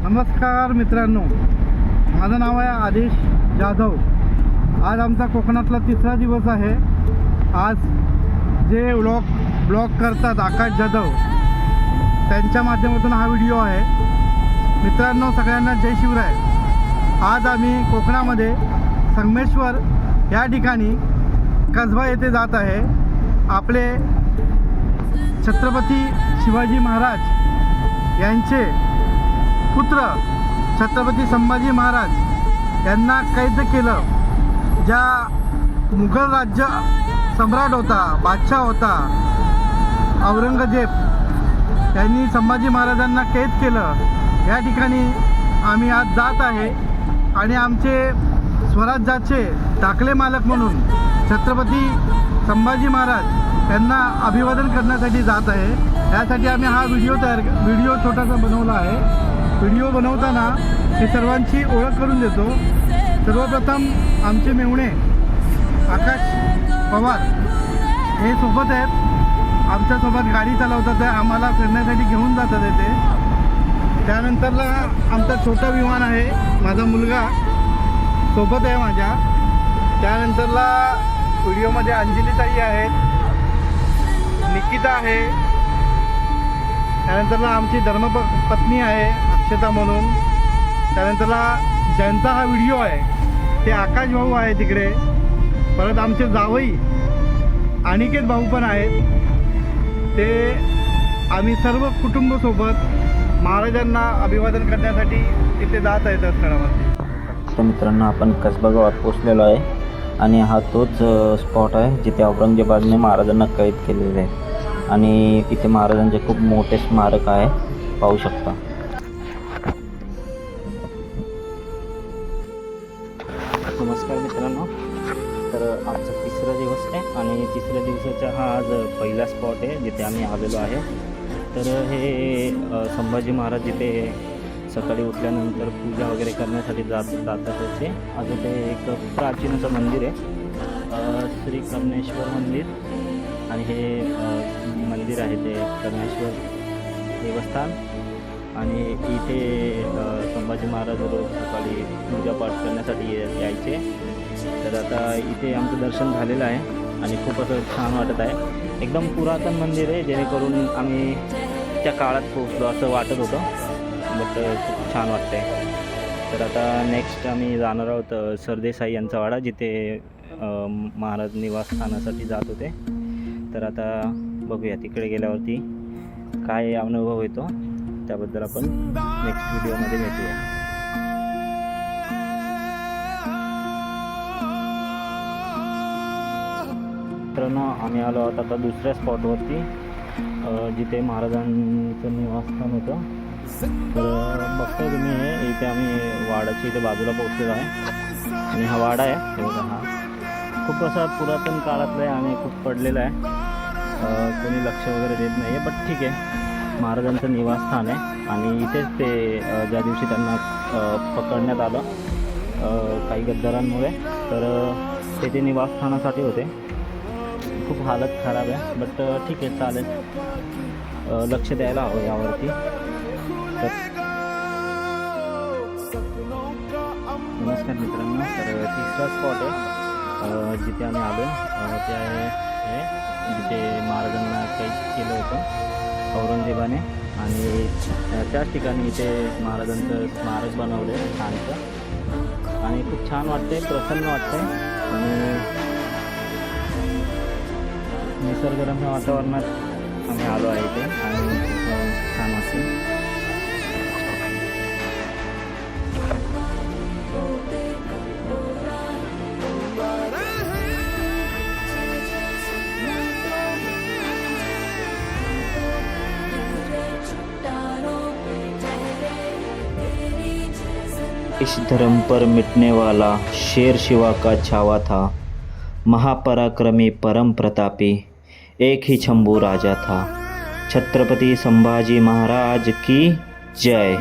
नमस्कार मित्रांनो, माझं नाव आहे आदेश जाधव। आज आमचा कोकणातला तिसरा दिवस आहे। आज जे ब्लॉग करतात आकाश जाधव, त्यांच्या माध्यमातून हा व्हिडिओ आहे। मित्रांनो, सगळ्यांना जय शिवराय। आज आम्ही कोकणामध्ये संगमेश्वर या ठिकाणी कसबा येथे जात आहे। आपले छत्रपती शिवाजी महाराज यांचे पुत्र छत्रपती संभाजी महाराज यांना कैद केलं। ज्या मुघल राज्य सम्राट होता, बादशाह होता औरंगजेब, त्यांनी संभाजी महाराजांना कैद केलं। या ठिकाणी आम्ही आज जात आहे आणि आमचे स्वराज्याचे धाकले मालक म्हणून छत्रपती संभाजी महाराज यांना अभिवादन करण्यासाठी जात आहे। यासाठी आम्ही हा व्हिडिओ छोटासा बनवला आहे। व्हिडिओ बनवताना मी सर्वांची ओळख करून देतो। सर्वप्रथम आमचे मेहुणे आकाश पवार हे सोबत आहेत। आमच्यासोबत गाडी चालवतात, आम्हाला फिरण्यासाठी घेऊन जातात येते। त्यानंतरला आमचा छोटा विमान आहे, माझा मुलगा सोबत आहे माझ्या। त्यानंतरला व्हिडिओमध्ये अंजलीताई आहेत, निकिता आहे। त्यानंतरला आमची धर्मपत्नी आहे अक्षता म्हणून। त्यानंतरला ज्यांचा हा व्हिडिओ आहे ते आकाश भाऊ आहे तिकडे। परत आमचे जावई अनिकेत भाऊ पण आहेत। ते आम्ही सर्व कुटुंबासोबत महाराजांना अभिवादन करण्यासाठी तिथे जात आहेत स्थळावरती। तर मित्रांनो, आपण कसबा गावात पोचलेलो आहे आणि हा तोच स्पॉट आहे जिथे औरंगजेबाने महाराजांना कैद केलेले आहे। आणि इथे महाराजांचे खूप मोठे स्मारक आहे, पाहू शकता। नमस्कार मित्रांनो, तर आजचा तिसरा दिवस आहे आणि तिसऱ्या दिवसाचा हा आज पहिला स्पॉट आहे जिथे आम्ही आलेलो आहे। तर हे संभाजी महाराज इथे सकाळी उठल्यानंतर पूजा वगैरे करण्यासाठी जातात त्याचे। आज ते एक प्राचीन असं मंदिर आहे, श्री कर्णेश्वर मंदिर। आणि हे मंदिर आहे ते कर्णेश्वर देवस्थान। आणि इथे संभाजी महाराज रोज सकाळी पूजापाठ करण्यासाठी यायचे। तर आता इथे आमचं दर्शन झालेलं आहे आणि खूप असं छान वाटत आहे। एकदम पुरातन मंदिर आहे, जेणेकरून आम्ही त्या काळात पोहोचलो असं वाटत होतं, बट खूप छान वाटतं आहे। तर आता नेक्स्ट आम्ही जाणार आहोत सरदेसाई यांचा वाडा, जिथे महाराज निवासस्थानासाठी जात होते। तर आता बघूया तिकडे गेल्यावरती काय अनुभव येतो, त्याबद्दल आपण नेक्स्ट व्हिडिओमध्ये भेटूया। मित्रांनो, आम्ही आलो आहोत आता दुसऱ्या स्पॉटवरती, जिथे महाराजांचं निवासस्थान होतं। तर बघता तुम्ही इथे आम्ही वाड्याच्या इथे बाजूला पोहोचलेलो आहे आणि हा वाडा आहे, हे बघा। हा खूप असा पुरातन काळातला आहे आणि खूप पडलेला आहे, कोणी लक्ष वगैरे देत नाही आहे, बट ठीक आहे। महाराजांचं निवासस्थान आहे आणि इथेच ते ज्या दिवशी त्यांना पकडण्यात आलं काही गद्दारांमुळे, तर ते निवासस्थानासाठी होते। खूप हालत खराब आहे, बट ठीक आहे, चालेल, लक्ष द्यायला हवं यावरती। तर नमस्कार मित्रांनो, तर तिसरा स्पॉट आहे जिथे आम्ही आलो, ते आहे हे जिथे महाराजांना कैद केलं होतं औरंगजेबाने। आणि त्याच ठिकाणी इथे महाराजांचं स्मारक बनवलं आहे छानचं आणि खूप छान वाटते, प्रसन्न वाटते आणि निसर्गरम्य वातावरणात आम्ही आलो आहे इथे आणि खूप छान वाटते। इस धर्म पर मिटने वाला शेर शिवा का छावा था, महापराक्रमी परम प्रतापी एक ही शंभू राजा था। छत्रपति संभाजी महाराज की जय।